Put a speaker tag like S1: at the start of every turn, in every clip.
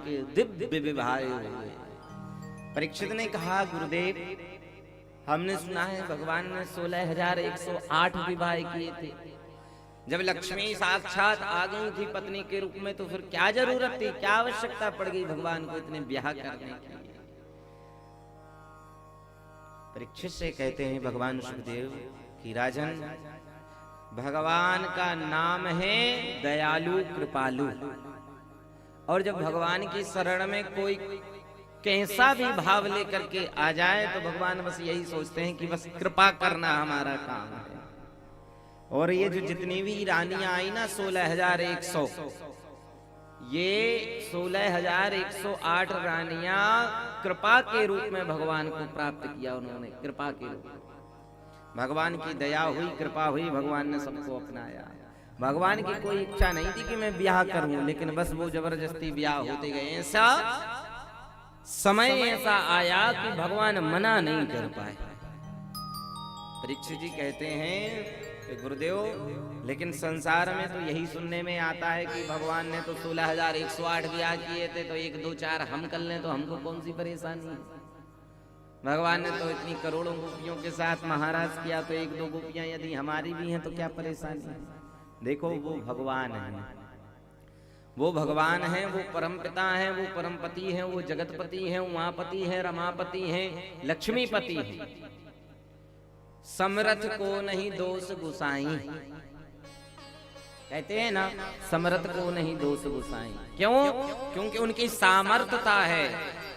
S1: के दिव्य विवाह हुए। परीक्षित ने कहा, गुरुदेव हमने सुना है भगवान ने 16,108 विवाह किए थे। जब लक्ष्मी साक्षात आ गई थी पत्नी के रूप में, तो फिर क्या जरूरत थी, क्या आवश्यकता पड़ गई भगवान को इतने ब्याह करने की। परीक्षित से कहते हैं भगवान सुखदेव कि राजन, भगवान का नाम है दयालु कृपालु, और जब भगवान की शरण में कोई कैसा भी भाव लेकर के आ जाए तो भगवान बस यही सोचते हैं कि बस कृपा करना हमारा काम है। और ये जो जितनी भी रानियां आई ना 16,100, ये 16,108 रानियां कृपा के रूप में भगवान को प्राप्त किया। उन्होंने कृपा के रूप में, भगवान की दया हुई, कृपा हुई, भगवान ने सबको अपनाया। भगवान की कोई इच्छा नहीं थी कि मैं ब्याह करूं, लेकिन बस वो जबरदस्ती ब्याह होते गए। ऐसा समय ऐसा आया कि भगवान मना नहीं कर पाए। परीक्षित जी कहते हैं गुरुदेव, लेकिन संसार में तो यही सुनने में आता है कि भगवान ने तो 16,108 ब्याह किए थे, तो 1 2 4 हम कर लें तो हमको कौन सी परेशानी है। भगवान ने तो इतनी करोड़ों गोपियों के साथ महाराज किया, तो 1 2 गोपियां यदि हमारी भी हैं तो क्या परेशानी है। देखो वो भगवान है, वो भगवान है, वो परमपिता है, वो परमपति है, वो जगतपति है, उमापति है, रमापति है, लक्ष्मीपति है। समरथ को नहीं दोष गुसाई, कहते हैं ना, समरथ को नहीं दोष गुसाई। क्यों? क्योंकि उनकी सामर्थ्यता है।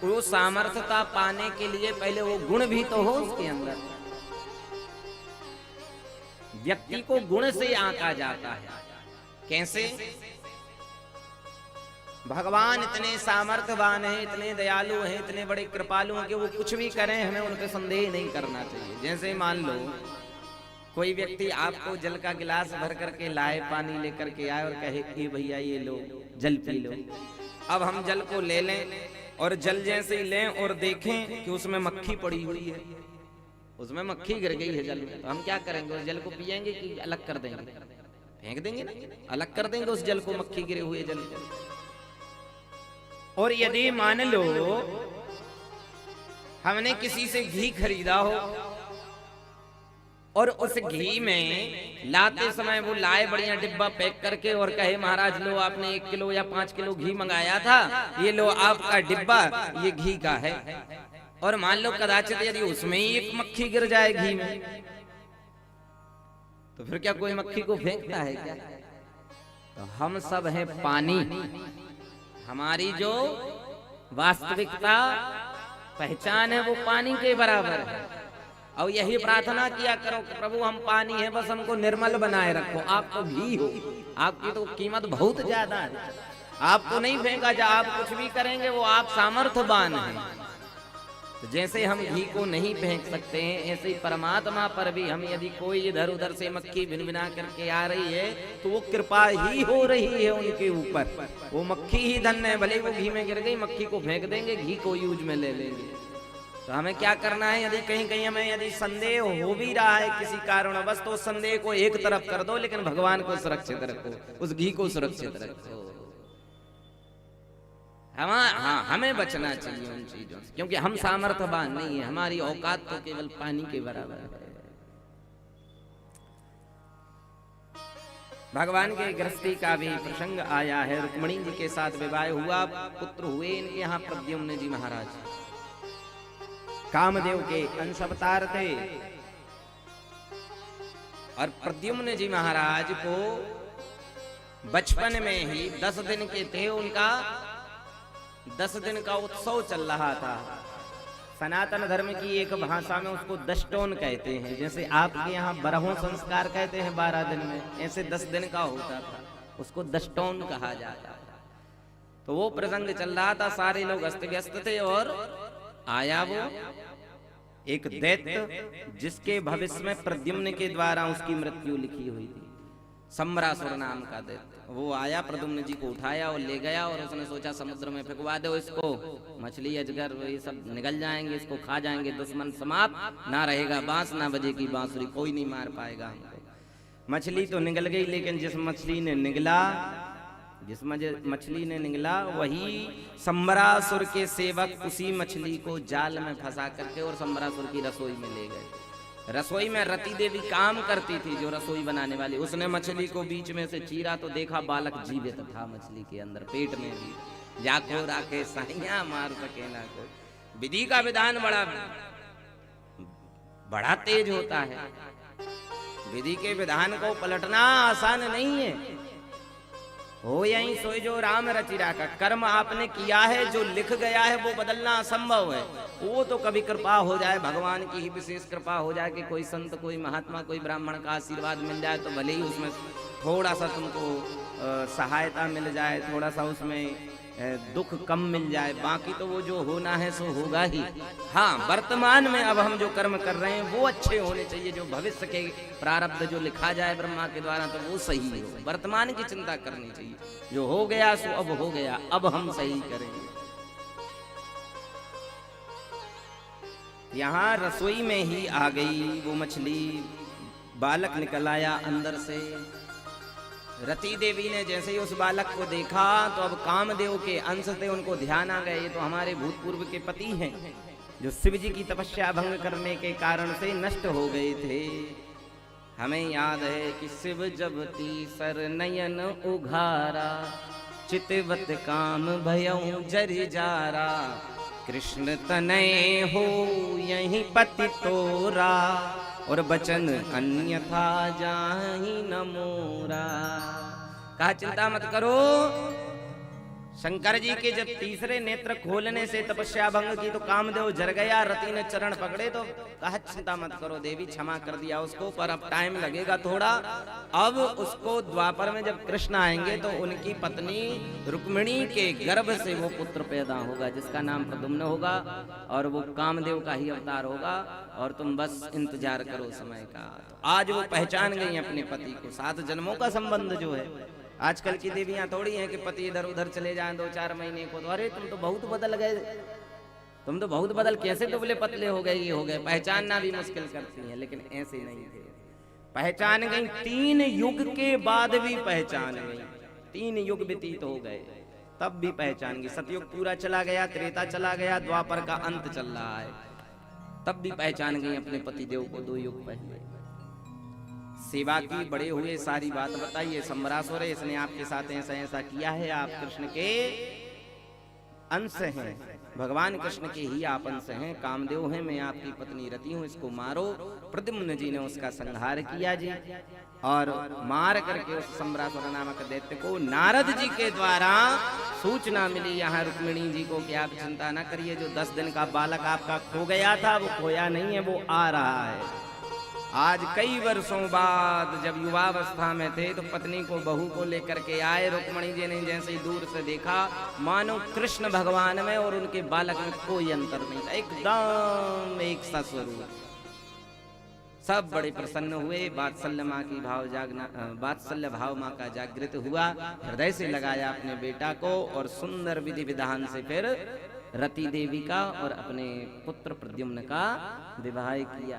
S1: वो सामर्थ्यता पाने के लिए पहले वो गुण भी तो हो उसके अंदर। व्यक्ति को गुण से आंका जाता है। कैसे? भगवान इतने सामर्थ्यवान हैं, इतने दयालु हैं, इतने बड़े कृपालु हैं कि वो कुछ भी करें हमें उनके संदेह नहीं करना चाहिए। जैसे मान लो कोई व्यक्ति आपको जल का गिलास भर करके लाए, पानी लेकर के आए और कहे कि भैया ये लो जल पी लो। अब हम जल को ले लें और जल जैसे ही लें और देखें कि उसमें मक्खी पड़ी हुई है, उसमें मक्खी गिर गई है जल में, तो हम क्या करेंगे? उस जल को पिएंगे कि अलग कर देंगे? फेंक देंगे ना, अलग कर देंगे उस जल को, मक्खी गिरे हुए जल को। और यदि मान लो हमने किसी से घी खरीदा हो और उस घी में लाते समय वो लाए बढ़िया डिब्बा पैक करके और कहे महाराज लो आपने 1 किलो या 5 किलो घी मंगाया था, ये लो आपका डिब्बा, ये घी का है। और मान लो कदाचित यदि उसमें ही एक मक्खी गिर जाए घी में, तो फिर क्या कोई मक्खी को फेंकता है क्या? तो हम सब हैं पानी। हमारी जो वास्तविकता पहचान है वो पानी के बराबर है। और यही प्रार्थना किया करो कि प्रभु हम पानी है, बस हमको निर्मल बनाए रखो। आप तो घी हो, आपकी तो कीमत बहुत ज्यादा है, आपको नहीं फेंका जा, आप कुछ भी करेंगे वो आप सामर्थ्यवान हैं। तो जैसे हम घी को नहीं फेंक सकते हैं, ऐसे ही परमात्मा पर भी हम यदि कोई इधर उधर से मक्खी भिनभिना करके आ रही है तो वो कृपा ही हो रही है उनके ऊपर। वो मक्खी ही धन्य है, भले वो घी में गिर गई, मक्खी को फेंक देंगे, घी को यूज में ले लेंगे। तो हमें क्या करना है? यदि कहीं कहीं हमें यदि संदेह हो भी रहा है किसी कारणवश, तो संदेह को एक तरफ कर दो, लेकिन भगवान को सुरक्षित रखो, उस घी को सुरक्षित रखो। हमें बचना चाहिए उन चीजों से, क्योंकि हम सामर्थ्यवान नहीं है, हमारी औकात तो केवल पानी के बराबर है। भगवान के गृहस्थी का भी प्रसंग आया है। रुक्मिणी जी के साथ विवाह हुआ, पुत्र हुए इनके यहाँ प्रद्युम्न जी महाराज, कामदेव के अंश अवतार थे। और प्रद्युम्न जी महाराज को बचपन में ही 10 दिन के थे, उनका 10 दिन का उत्सव चल रहा था। सनातन धर्म की एक भाषा में उसको दशटोन कहते हैं। जैसे आपके यहाँ बरहों संस्कार कहते हैं 12 दिन में, ऐसे 10 दिन का होता था, उसको दशटोन कहा जाता था। तो वो प्रसंग चल रहा था, सारे लोग अस्त व्यस्त थे और आया वो एक दैत्य जिसके भविष्य में प्रद्युम्न के द्वारा उसकी मृत्यु लिखी हुई थी, सम्रासुर नाम का दैत्य। वो आया, प्रद्युम्न जी को उठाया और ले गया, और उसने सोचा समुद्र में फेंकवा दो इसको, मछली अजगर ये सब निगल जाएंगे, इसको खा जाएंगे, दुश्मन समाप्त, ना रहेगा बांस ना बजेगी बांसुरी, कोई नहीं मार पाएगा हमको। मछली तो निगल गई, लेकिन जिस मछली ने निगला जिस मछली ने निगला वही संबरासुर के सेवक उसी मछली को जाल में फंसा करके और संबरासुर की रसोई में ले गए। रसोई में रति देवी काम करती थी, जो रसोई बनाने वाली, उसने मछली को बीच में से चीरा तो देखा बालक जीवित था मछली के अंदर, पेट में भी। जाको राखे साइया मार सके ना को। विधि का विधान बड़ा तेज होता है। विधि के विधान को पलटना आसान नहीं है। हो यही सोई जो राम रचिरा का कर्म आपने किया है, जो लिख गया है वो बदलना असंभव है। वो तो कभी कृपा हो जाए, भगवान की ही विशेष कृपा हो जाए कि कोई संत, कोई महात्मा, कोई ब्राह्मण का आशीर्वाद मिल जाए तो भले ही उसमें थोड़ा सा तुमको सहायता मिल जाए, थोड़ा सा उसमें दुख कम मिल जाए, बाकी तो वो जो होना है सो होगा ही। हाँ, वर्तमान में अब हम जो कर्म कर रहे हैं वो अच्छे होने चाहिए। जो भविष्य के प्रारब्ध जो लिखा जाए ब्रह्मा के द्वारा तो वो सही हो। वर्तमान की चिंता करनी चाहिए, जो हो गया सो अब हो गया, अब हम सही करेंगे। यहाँ रसोई में ही आ गई वो मछली, बालक निकल आया अंदर से। रति देवी ने जैसे ही उस बालक को देखा तो अब कामदेव के अंश से उनको ध्यान आ गए, ये तो हमारे भूतपूर्व के पति हैं जो शिव जी की तपस्या भंग करने के कारण से नष्ट हो गए थे। हमें याद है कि शिव जब तीसर नयन उघारा, चितवत काम भयऊ जरि जारा, कृष्ण तनय हो यही पति तोरा, और बचन अन्यथा जाहि न मोरा। कहा चिंता मत करो। शंकर जी के जब तीसरे नेत्र खोलने से तपस्या भंग की तो कामदेव जर गया। रति ने चरण पकड़े तो कहा चिंता मत करो देवी, क्षमा कर दिया उसको, पर अब टाइम लगेगा थोड़ा। अब उसको द्वापर में जब कृष्ण आएंगे तो उनकी पत्नी रुक्मिणी के गर्भ से वो पुत्र पैदा होगा जिसका नाम प्रद्युम्न होगा, और वो कामदेव का ही अवतार होगा। और तुम बस इंतजार करो समय का। तो आज वो पहचान गई अपने पति को। 7 जन्मों का संबंध जो है, आजकल की देवियां थोड़ी हैं कि पति इधर उधर चले जाएं 2-4 महीने को तो अरे तुम तो बहुत बदल गए, तुम तो बहुत बदल, कैसे दुबले पतले हो गए, ये हो गए। पहचानना भी मुश्किल करती हैं, लेकिन ऐसे नहीं थे। पहचान गई, 3 युग के बाद भी पहचान गई। 3 युग व्यतीत हो गए तब भी पहचान गई। सतयुग पूरा चला गया, त्रेता चला गया, द्वापर का अंत चल रहा है, तब भी पहचान गई अपने पतिदेव को 2 युग पहले। सेवा की, बड़े हुए, सारी बात बताइए। संबरासुर है, इसने आपके साथ ऐसा ऐसा किया है, आप कृष्ण के अंश हैं, भगवान कृष्ण के ही आप अंश हैं, कामदेव हैं, मैं आपकी पत्नी रति हूं, इसको मारो। प्रद्युम्न जी ने उसका संहार किया जी, और मार करके उस संबरासुर नामक दैत्य को नारद जी के द्वारा सूचना मिली यहाँ रुक्मिणी जी को कि आप चिंता न करिए, जो 10 दिन का बालक आपका खो गया था वो खोया नहीं है, वो आ रहा है। आज कई वर्षों बाद जब युवावस्था में थे तो पत्नी को, बहू को लेकर के आए। रुक्मिणी जी ने जैसे ही दूर से देखा, मानो कृष्ण भगवान में और उनके बालक में कोई अंतर नहीं था, एकदम एक सा स्वरूप। सब बड़े प्रसन्न हुए। वात्सल्य माँ की वात्सल्य भाव माँ का जागृत हुआ। हृदय से लगाया अपने बेटा को और सुंदर विधि विधान से फिर रति देवी का और अपने पुत्र प्रद्युम्न का विवाह किया।